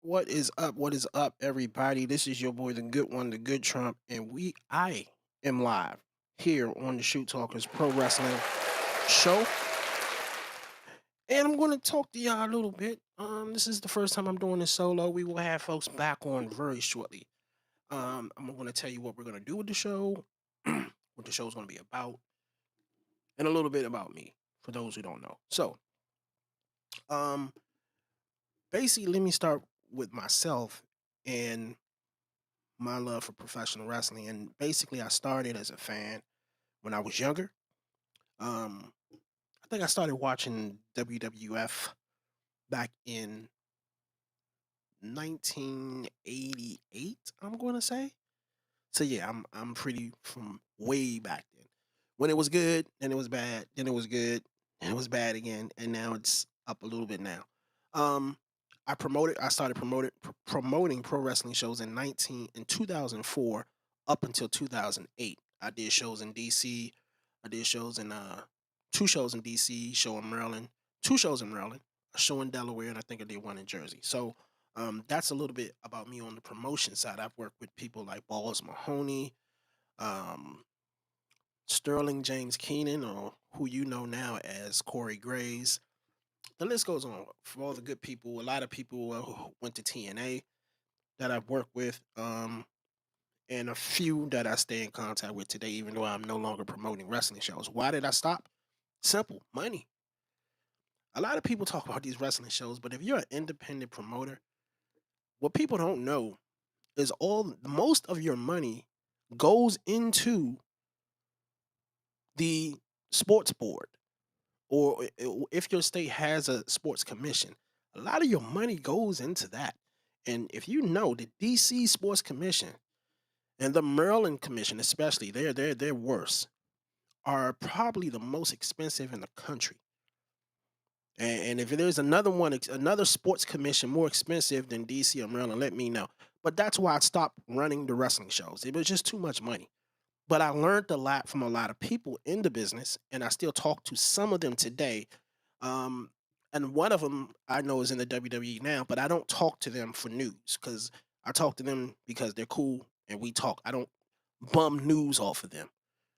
What is up? What is up, everybody? This is your boy, the good one, the good Trump, and I am live here on the Shoot Talkers Pro Wrestling Show, and I'm going to talk to y'all a little bit. This is the first time I'm doing this solo. We will have folks back on very shortly. I'm going to tell you what we're going to do with the show, what the show is going to be about, and a little bit about me for those who don't know. So, um, basically, let me start with myself and my love for professional wrestling. And basically, I started as a fan when I was younger. I think I started watching WWF back in 1988. I'm going to say. So yeah, I'm pretty from way back then. When it was good, then it was bad, then it was good, and it was bad again, and now it's up a little bit now. Um, I started promoting pro wrestling shows in 2004 up until 2008. I did shows in DC. I did shows in two shows in DC, show in Maryland, two shows in Maryland, a show in Delaware, and I think I did one in Jersey. So that's a little bit about me on the promotion side. I've worked with people like Balls Mahoney, um, Sterling James Keenan, or who you know now as Corey Graves. The list goes on for all the good people. A lot of people who went to TNA that I've worked with, and a few that I stay in contact with today, even though I'm no longer promoting wrestling shows. Why did I stop? Simple, money. A lot of people talk about these wrestling shows, but if you're an independent promoter, what people don't know is all most of your money goes into the sports board, or if your state has a sports commission, a lot of your money goes into that. And if you know the DC Sports Commission and the Maryland Commission, especially, they're worse, are probably the most expensive in the country. And if there's another one, another sports commission more expensive than DC or Maryland, let me know. But that's why I stopped running the wrestling shows. It was just too much money. But I learned a lot from a lot of people in the business, and I still talk to some of them today. Um, and one of them I know is in the WWE now, but I don't talk to them for news because I talk to them because they're cool and we talk. I don't bum news off of them.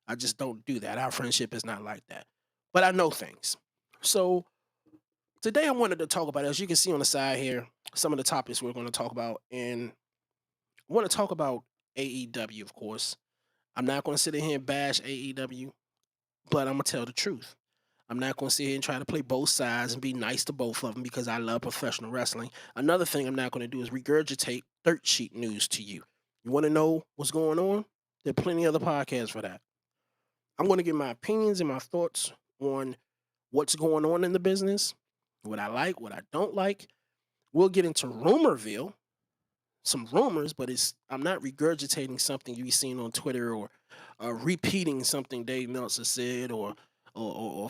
I just don't do that. Our friendship is not like that. But I know things. So today I wanted to talk about, as you can see on the side here, some of the topics we're going to talk about. And I want to talk about AEW, of course. I'm not going to sit in here and bash AEW, but I'm going to tell the truth. I'm not going to sit here and try to play both sides and be nice to both of them because I love professional wrestling. Another thing I'm not going to do is regurgitate dirt sheet news to you. You want to know what's going on? There are plenty of other podcasts for that. I'm going to give my opinions and my thoughts on what's going on in the business, what I like, what I don't like. We'll get into Rumorville, some rumors, but it's I'm not regurgitating something you've seen on Twitter or repeating something Dave Meltzer said or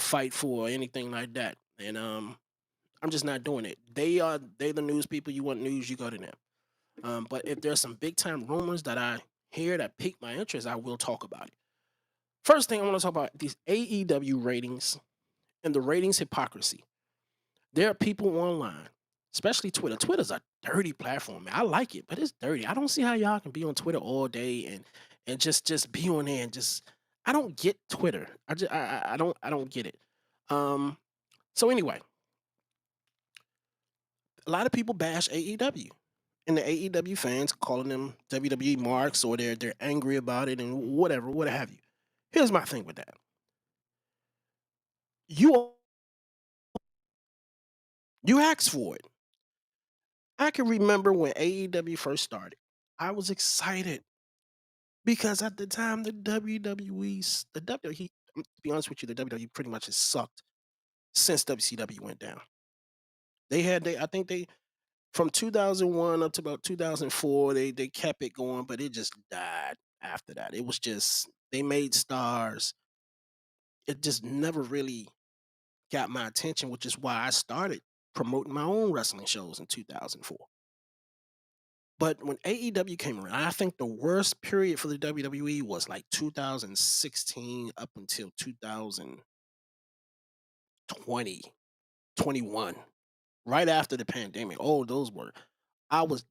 fight for or anything like that. And I'm just not doing it. They the news people. You want news, you go to them. But if there's some big time rumors that I hear that pique my interest, I will talk about it. First thing I want to talk about these AEW ratings and the ratings hypocrisy. There are people online, especially Twitter. Twitter's a dirty platform, man. I like it, but it's dirty. I don't see how y'all can be on Twitter all day and just be on there and just. I don't get Twitter. I don't get it. Um. So anyway, a lot of people bash AEW, and the AEW fans calling them WWE marks, or they're angry about it and whatever, what have you. Here's my thing with that. You you asked for it. I can remember when AEW first started. I was excited because at the time the the WWE, to be honest with you, the WWE pretty much has sucked since WCW went down. I think they from 2001 up to about 2004, they kept it going, but it just died after that. It was just they made stars. It just never really got my attention, which is why I started promoting my own wrestling shows in 2004. But when AEW came around, I think the worst period for the WWE was like 2016 up until 2020, 21, right after the pandemic. Oh, those were I was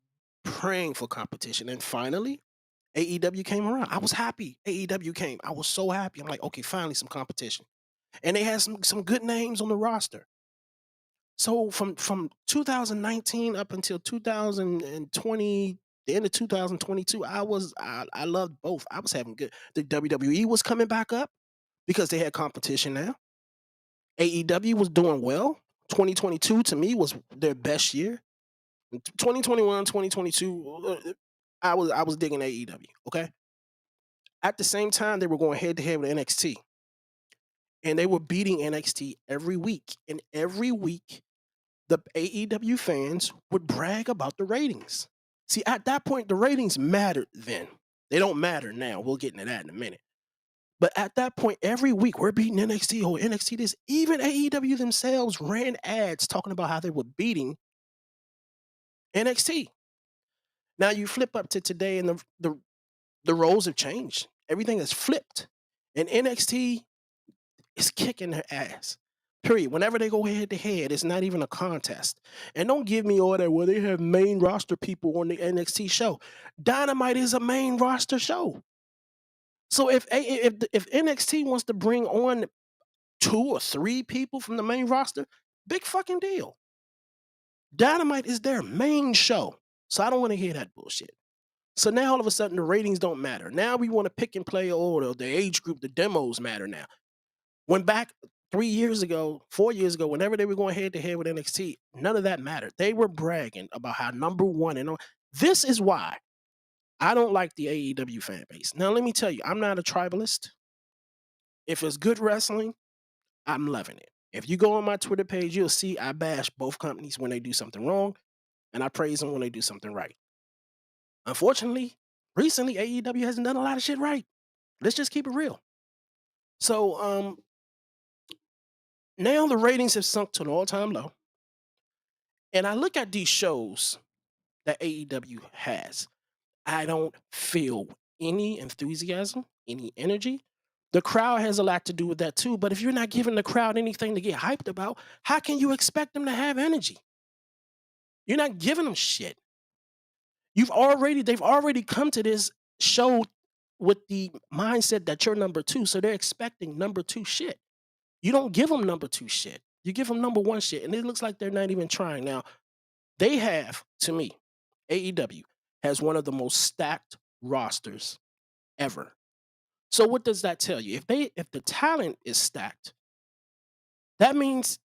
praying for competition, and finally, AEW came around. I was happy. AEW came. I was so happy. I'm like, okay, finally some competition, and they had some good names on the roster. So from 2019 up until 2020, the end of 2022, I loved both. I was having good. The WWE was coming back up because they had competition now. AEW was doing well. 2022 to me was their best year. 2021, 2022, I was digging AEW. Okay. At the same time, they were going head to head with NXT, and they were beating NXT every week. And every week, the AEW fans would brag about the ratings. See, at that point, the ratings mattered then. They don't matter now. We'll get into that in a minute. But at that point, every week we're beating NXT or NXT this. Even AEW themselves ran ads talking about how they were beating NXT. Now you flip up to today, and the roles have changed. Everything has flipped, and NXT is kicking their ass. Period. Whenever they go head to head, it's not even a contest. And don't give me all that. Well, they have main roster people on the NXT show. Dynamite is a main roster show. So if NXT wants to bring on 2 or 3 people from the main roster, big fucking deal. Dynamite is their main show. So I don't want to hear that bullshit. So now all of a sudden the ratings don't matter. Now we want to pick and play order. The age group, the demos matter now. When back 3 years ago, 4 years ago, whenever they were going head to head with NXT, none of that mattered. They were bragging about how number one and all. This is why I don't like the AEW fan base. Now let me tell you, I'm not a tribalist. If it's good wrestling, I'm loving it. If you go on my Twitter page, you'll see I bash both companies when they do something wrong, and I praise them when they do something right. Unfortunately, recently AEW hasn't done a lot of shit right. Let's just keep it real. So now the ratings have sunk to an all-time low. And I look at these shows that AEW has. I don't feel any enthusiasm, any energy. The crowd has a lot to do with that too. But if you're not giving the crowd anything to get hyped about, how can you expect them to have energy? You're not giving them shit. They've already come to this show with the mindset that you're number two. So they're expecting number two shit. You don't give them number two shit. You give them number one shit. And it looks like they're not even trying. Now, they have, to me, AEW has one of the most stacked rosters ever. So what does that tell you? If the talent is stacked, that means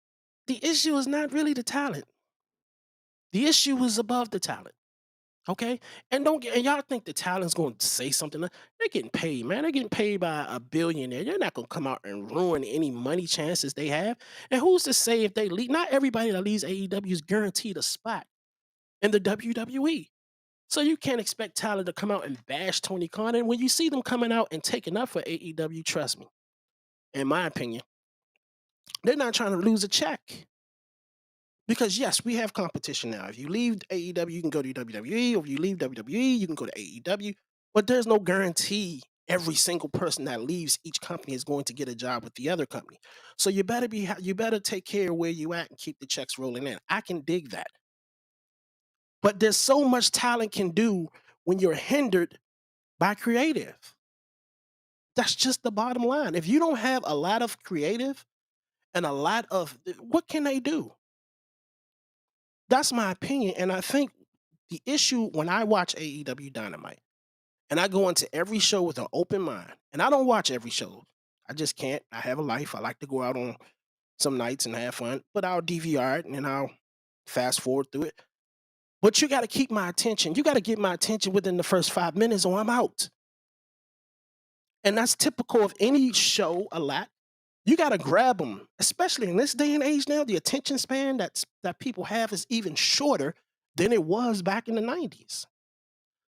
the issue is not really the talent. The issue is above the talent. Okay? And don't get and y'all think the talent's going to say something. They're getting paid, man. They're getting paid by a billionaire. They're not going to come out and ruin any money chances they have. And who's to say if they leave? Not everybody that leaves AEW is guaranteed a spot in the WWE. So you can't expect Tyler to come out and bash Tony Khan. And when you see them coming out and taking up for AEW, trust me, in my opinion, they're not trying to lose a check. Because yes, we have competition now. If you leave AEW, you can go to WWE, or if you leave WWE, you can go to AEW. But there's no guarantee every single person that leaves each company is going to get a job with the other company. So you better take care of where you at and keep the checks rolling in. I can dig that. But there's so much talent can do when you're hindered by creative. That's just the bottom line. If you don't have a lot of creative and a lot of what can they do? That's my opinion. And I think the issue when I watch AEW Dynamite and I go into every show with an open mind, and I don't watch every show. I just can't. I have a life. I like to go out on some nights and have fun, but I'll DVR it and I'll fast forward through it. But you got to keep my attention. You got to get my attention within the first 5 minutes or I'm out. And that's typical of any show a lot. You got to grab them, especially in this day and age now. The attention span that people have is even shorter than it was back in the 90s.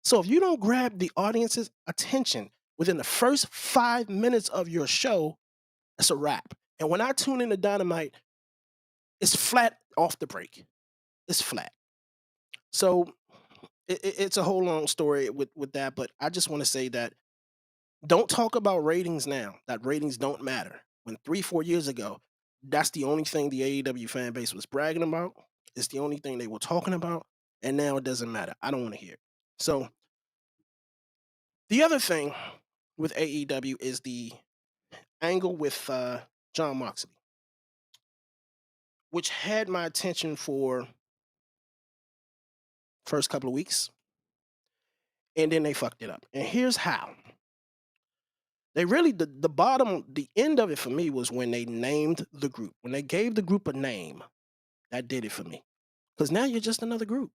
So if you don't grab the audience's attention within the first 5 minutes of your show, it's a wrap. And when I tune into Dynamite, it's flat off the break. It's flat. So it's a whole long story with that, but I just want to say that don't talk about ratings now. That ratings don't matter. When 3, 4 years ago, that's the only thing the AEW fan base was bragging about. It's the only thing they were talking about. and now it doesn't matter. I don't want to hear it. So the other thing with AEW is the angle with John Moxley, which had my attention for first couple of weeks, and then they fucked it up. And here's how. They really the bottom, the end of it for me was when they named the group. When they gave the group a name, that did it for me. Because now you're just another group.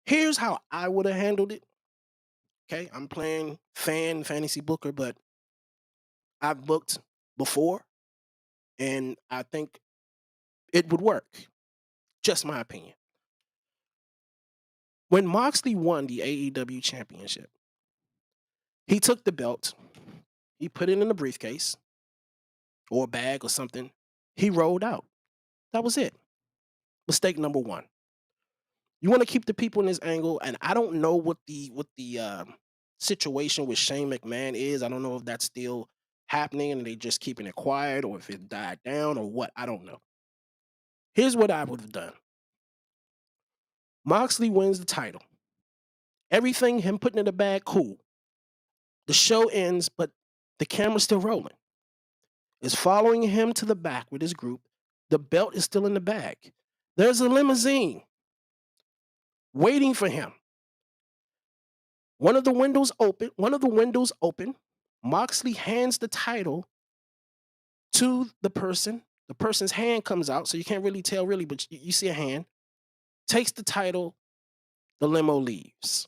Here's how I would have handled it. Okay, I'm playing fantasy booker, but I've booked before, and I think it would work. Just my opinion. When Moxley won the AEW championship, he took the belt, he put it in a briefcase or a bag or something. He rolled out. That was it. Mistake number one. You want to keep the people in this angle, and I don't know what the situation with Shane McMahon is. I don't know if that's still happening and they just keeping it quiet, or if it died down, or what. I don't know. Here's what I would have done. Moxley wins the title. Everything him putting in the bag, cool. The show ends, but the camera's still rolling. It's following him to the back with his group. The belt is still in the bag. There's a limousine waiting for him. One of the windows open. Moxley hands the title to the person. The person's hand comes out, so you can't really tell, really, but you see a hand. Takes the title. The limo leaves.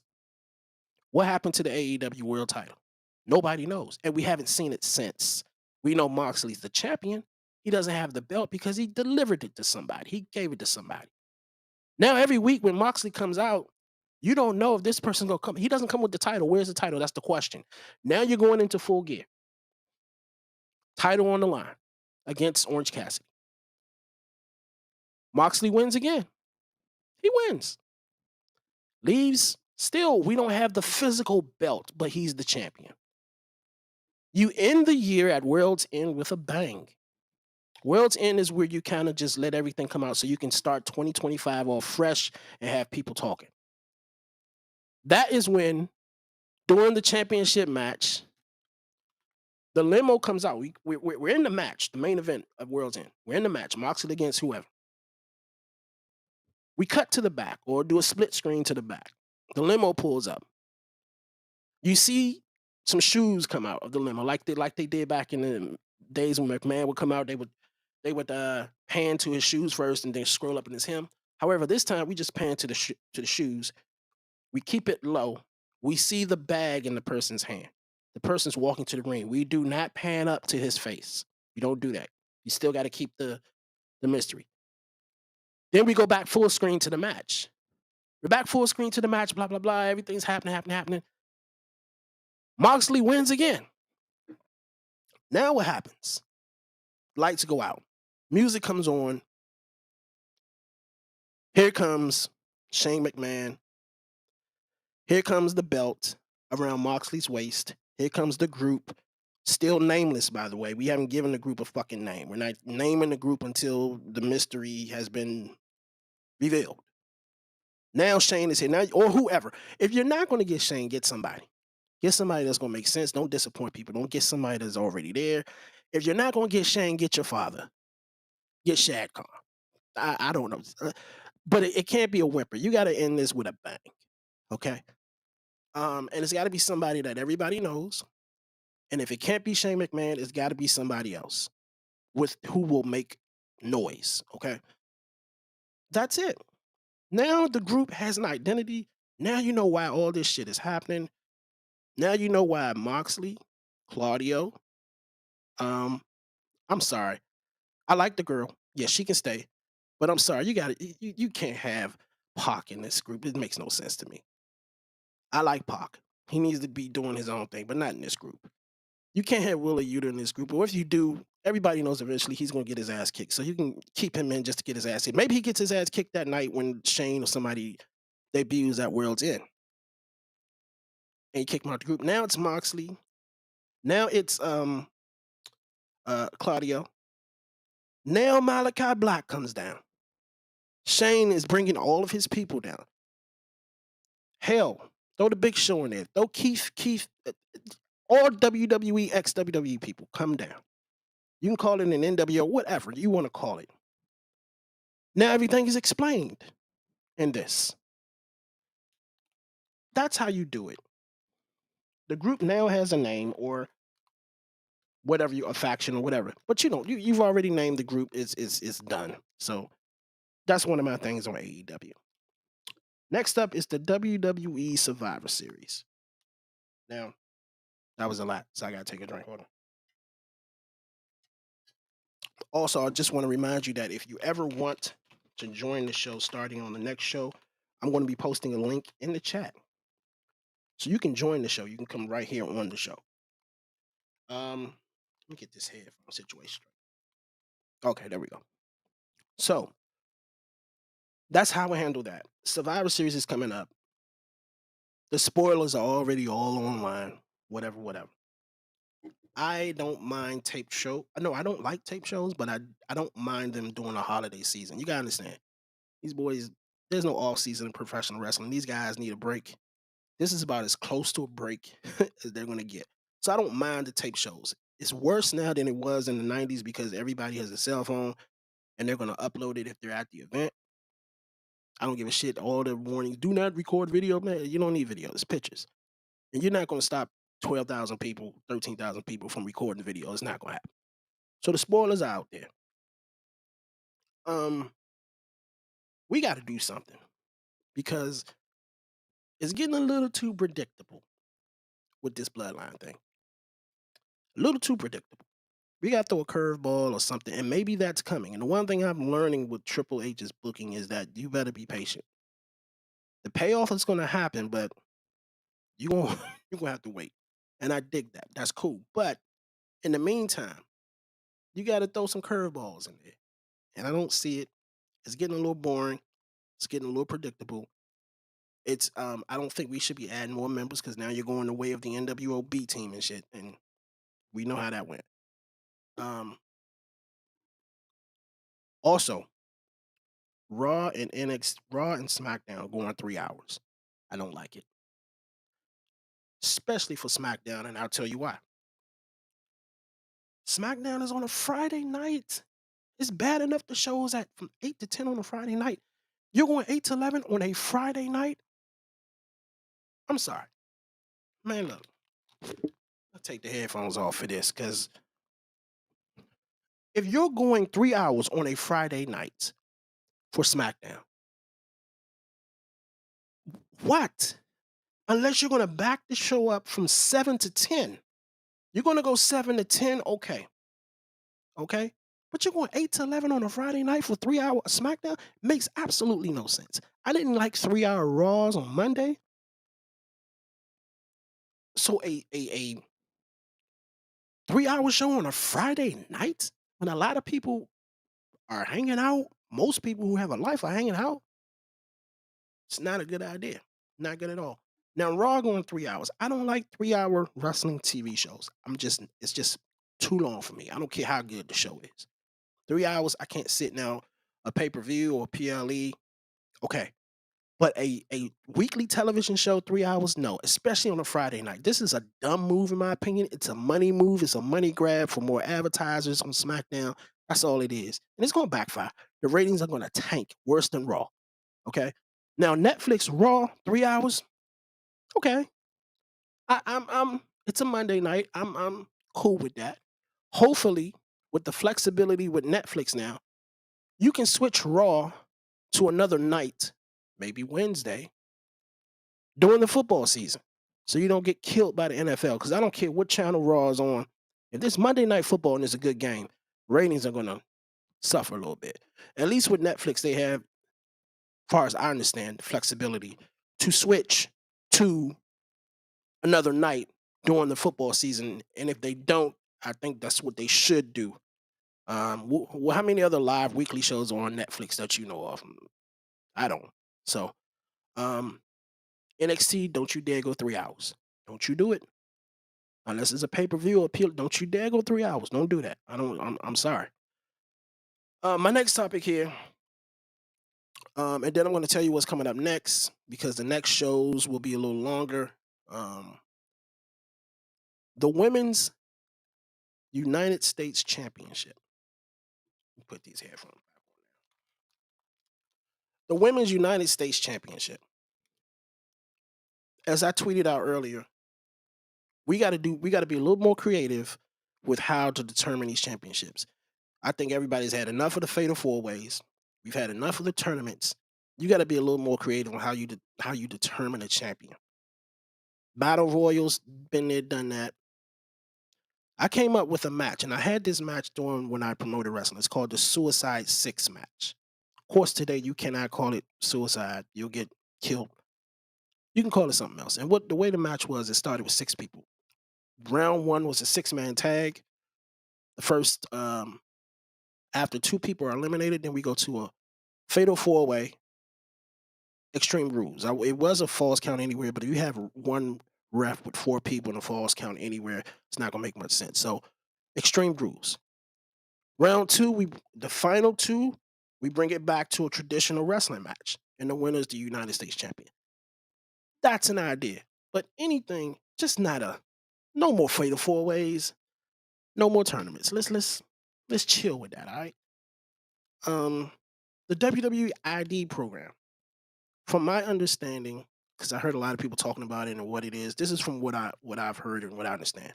What happened to the AEW World title? Nobody knows, and we haven't seen it since. We know Moxley's the champion. He doesn't have the belt because he delivered it to somebody. He gave it to somebody. Now, every week when Moxley comes out, you don't know if this person's going to come. He doesn't come with the title. Where's the title? That's the question. Now you're going into Full Gear. Title on the line against Orange Cassidy. Moxley wins again. He wins. Leaves. Still, we don't have the physical belt, but he's the champion. You end the year at World's End with a bang. World's End is where you kind of just let everything come out so you can start 2025 all fresh and have people talking. That is when, during the championship match, the limo comes out. We're in the match, the main event of World's End. We're in the match, Moxley against whoever. We cut to the back or do a split screen to the back. The limo pulls up. You see some shoes come out of the limo, like they did back in the days when McMahon would come out. They would pan to his shoes first and then scroll up and it's him. However, this time we just pan to the shoes. We keep it low. We see the bag in the person's hand. The person's walking to the ring. We do not pan up to his face. You don't do that. You still got to keep the mystery. Then we go back full screen to the match. We're back full screen to the match, blah, blah, blah. Everything's happening. Moxley wins again. Now what happens? Lights go out. Music comes on. Here comes Shane McMahon. Here comes the belt around Moxley's waist. Here comes the group. Still nameless, by the way. We haven't given the group a fucking name. We're not naming the group until the mystery has been revealed. Now Shane is here. Now, or whoever. If you're not going to get Shane, get somebody. Get somebody that's going to make sense. Don't disappoint people. Don't get somebody that's already there. If you're not going to get Shane, get your father. Get Shad Khan. I don't know. But it can't be a whimper. You got to end this with a bang. Okay? And it's got to be somebody that everybody knows. And if it can't be Shane McMahon, it's got to be somebody else with who will make noise. Okay? That's it. Now the group has an identity. Now you know why all this shit is happening. Now you know why Moxley, Claudio, I'm sorry. I like the girl. Yeah, she can stay. But I'm sorry, you can't have Pac in this group. It makes no sense to me. I like Pac. He needs to be doing his own thing, but not in this group. You can't have Willa Yuta in this group. Or if you do, everybody knows eventually he's going to get his ass kicked. So you can keep him in just to get his ass kicked. Maybe he gets his ass kicked that night when Shane or somebody debuts at World's End. And you kick him out the group. Now it's Moxley. Now it's Claudio. Now Malachi Black comes down. Shane is bringing all of his people down. Hell, throw the Big Show in there. Throw Keith, all WWE ex WWE people come down. You can call it an NWO, whatever you want to call it. Now everything is explained in this. That's how you do it. The group now has a name or whatever a faction or whatever. But you've already named the group. It's done. So that's one of my things on AEW. Next up is the WWE Survivor Series. Now, that was a lot, so I gotta take a drink. Hold on. Also, I just want to remind you that if you ever want to join the show starting on the next show, I'm going to be posting a link in the chat. So you can join the show. You can come right here on the show. Let me get this headphone situation straight. Okay, there we go. So that's how I handle that. Survivor Series is coming up. The spoilers are already all online. Whatever. I don't mind tape show. No, I don't like tape shows, but I don't mind them during the holiday season. You gotta understand. These boys, there's no off season in professional wrestling. These guys need a break. This is about as close to a break as they're gonna get. So I don't mind the tape shows. It's worse now than it was in the 90s because everybody has a cell phone and they're gonna upload it if they're at the event. I don't give a shit. All the warnings: do not record video, man. You don't need video. It's pictures, and you're not gonna stop 12,000 people, 13,000 people from recording video. It's not gonna happen. So the spoilers are out there. Um, we got to do something because it's getting a little too predictable with this bloodline thing. A little too predictable. We got to throw a curveball or something, and maybe that's coming. And the one thing I'm learning with Triple H's booking is that you better be patient. The payoff is going to happen, but you going you're gonna have to wait. And I dig that. That's cool. But in the meantime, you got to throw some curveballs in there. And I don't see it. It's getting a little boring. It's getting a little predictable. It's I don't think we should be adding more members because now you're going the way of the NWOB team and shit, and we know how that went. Um, Also, Raw and SmackDown going 3 hours. I don't like it, especially for SmackDown, and I'll tell you why. SmackDown is on a Friday night. It's bad enough the shows at from 8 to 10 on a Friday night. You're going 8 to 11 on a Friday night. I'm sorry, man. Look, I'll take the headphones off for this because if you're going 3 hours on a Friday night for SmackDown, what? Unless you're going to back the show up from 7 to 10, you're going to go 7 to 10. Okay. But you're going 8 to 11 on a Friday night for 3 hours SmackDown makes absolutely no sense. I didn't like 3 hour Raws on Monday. So a 3 hour show on a Friday night when a lot of people are hanging out, most people who have a life are hanging out. It's not a good idea. Not good at all. Now, Raw going 3 hours. I don't like 3 hour wrestling TV shows. It's just too long for me. I don't care how good the show is. 3 hours, I can't sit now. A pay per view or PLE, okay. But a weekly television show, 3 hours, no, especially on a Friday night. This is a dumb move, in my opinion. It's a money move. It's a money grab for more advertisers on SmackDown. That's all it is. And it's going to backfire. The ratings are going to tank worse than Raw. Okay. Now, Netflix Raw, 3 hours. Okay. It's a Monday night. I'm cool with that. Hopefully, with the flexibility with Netflix now, you can switch Raw to another night, maybe Wednesday, during the football season. So you don't get killed by the NFL. Because I don't care what channel Raw is on. If this Monday night football and it's a good game, ratings are gonna suffer a little bit. At least with Netflix, they have, as far as I understand, the flexibility to switch to another night during the football season. And if they don't, I think that's what they should do. How many other live weekly shows are on Netflix that you know of? I don't. So, um, NXT, don't you dare go 3 hours. Don't you do it unless it's a pay per view appeal. Don't you dare go 3 hours. Don't do that. I don't. I'm sorry. My next topic here. And then I'm going to tell you what's coming up next because the next shows will be a little longer. Um, the Women's United States Championship. Put these headphones back on now. The Women's United States Championship. As I tweeted out earlier, we got to be a little more creative with how to determine these championships. I think everybody's had enough of the fatal four ways. We've had enough of the tournaments. You got to be a little more creative on how you determine a champion. Battle Royals, been there, done that. I came up with a match, and I had this match during when I promoted wrestling. It's called the Suicide Six match. Of course, today you cannot call it suicide. You'll get killed. You can call it something else. And what the way the match was, it started with six people. Round one was a six-man tag. The first, after two people are eliminated, then we go to a fatal four-way, extreme rules. It was a falls count anywhere, but if you have one ref with four people in a falls count anywhere, it's not gonna make much sense. So, extreme rules. Round two, the final two, we bring it back to a traditional wrestling match, and the winner is the United States champion. That's an idea, but anything, just not a no more fatal four ways, no more tournaments. Let's chill with that. All right. Um, the WWE ID program, from my understanding, because I heard a lot of people talking about it and what it is. This is from what I've heard and what I understand.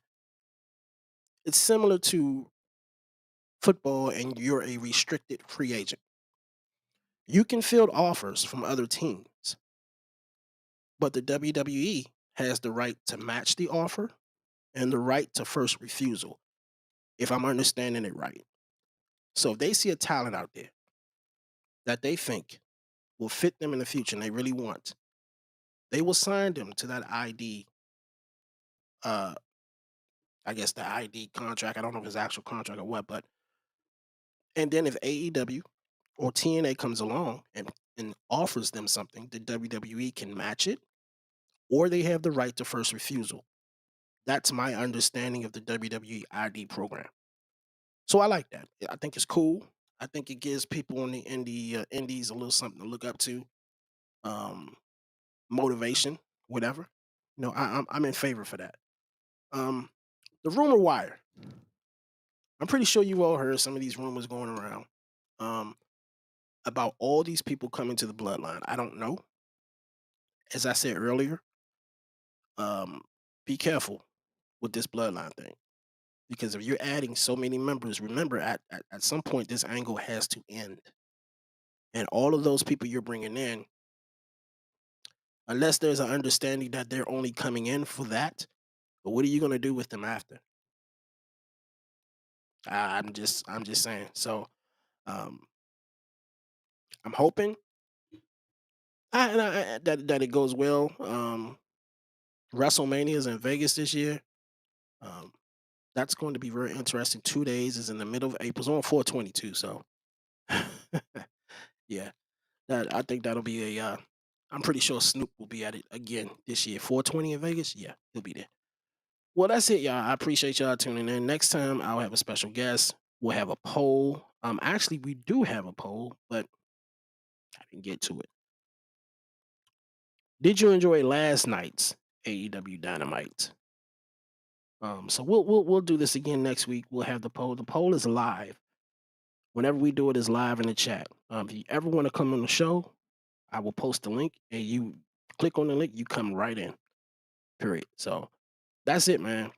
It's similar to football, and you're a restricted free agent. You can field offers from other teams, but the WWE has the right to match the offer and the right to first refusal, if I'm understanding it right. So if they see a talent out there that they think will fit them in the future and they really want, they will sign them to that ID, uh, I guess the ID contract. I don't know if it's actual contract or what, but and then if AEW or TNA comes along and offers them something, the WWE can match it, or they have the right to first refusal. That's my understanding of the WWE ID program. So I like that. I think it's cool. I think it gives people in the indies a little something to look up to, um, motivation, whatever. I'm in favor for that. Um, the rumor wire. I'm pretty sure you all heard some of these rumors going around, um, about all these people coming to the bloodline. I don't know. As I said earlier, um, be careful with this bloodline thing because if you're adding so many members, remember at some point this angle has to end, and all of those people you're bringing in, unless there's an understanding that they're only coming in for that, but what are you going to do with them after? I'm just saying. So um, I'm hoping that it goes well. WrestleMania is in Vegas this year. Um, that's going to be very interesting. 2 days is in the middle of April. It's on 422. So yeah, that I think that'll be a. I'm pretty sure Snoop will be at it again this year. 420 in Vegas. Yeah, he'll be there. Well, that's it, y'all. I appreciate y'all tuning in. Next time, I'll have a special guest. We'll have a poll. Actually, we do have a poll, but I didn't get to it. Did you enjoy last night's AEW Dynamite? So we'll do this again next week. We'll have the poll. The poll is live. Whenever we do it, is live in the chat. If you ever want to come on the show, I will post the link, and you click on the link, you come right in. Period. So that's it, man.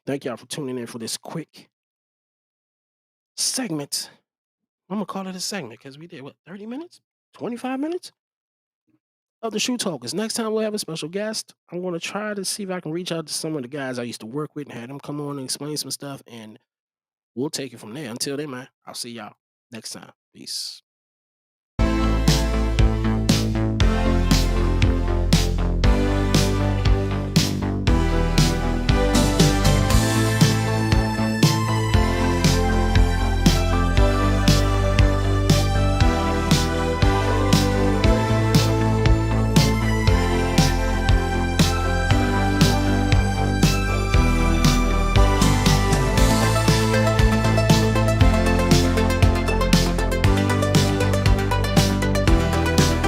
Thank y'all for tuning in for this quick segment. I'm gonna call it a segment because we did what 30 minutes, 25 minutes of the Shoe Talkers. Next time we'll have a special guest. I'm gonna try to see if I can reach out to some of the guys I used to work with and have them come on and explain some stuff, and we'll take it from there. Until then, man, I'll see y'all next time. Peace.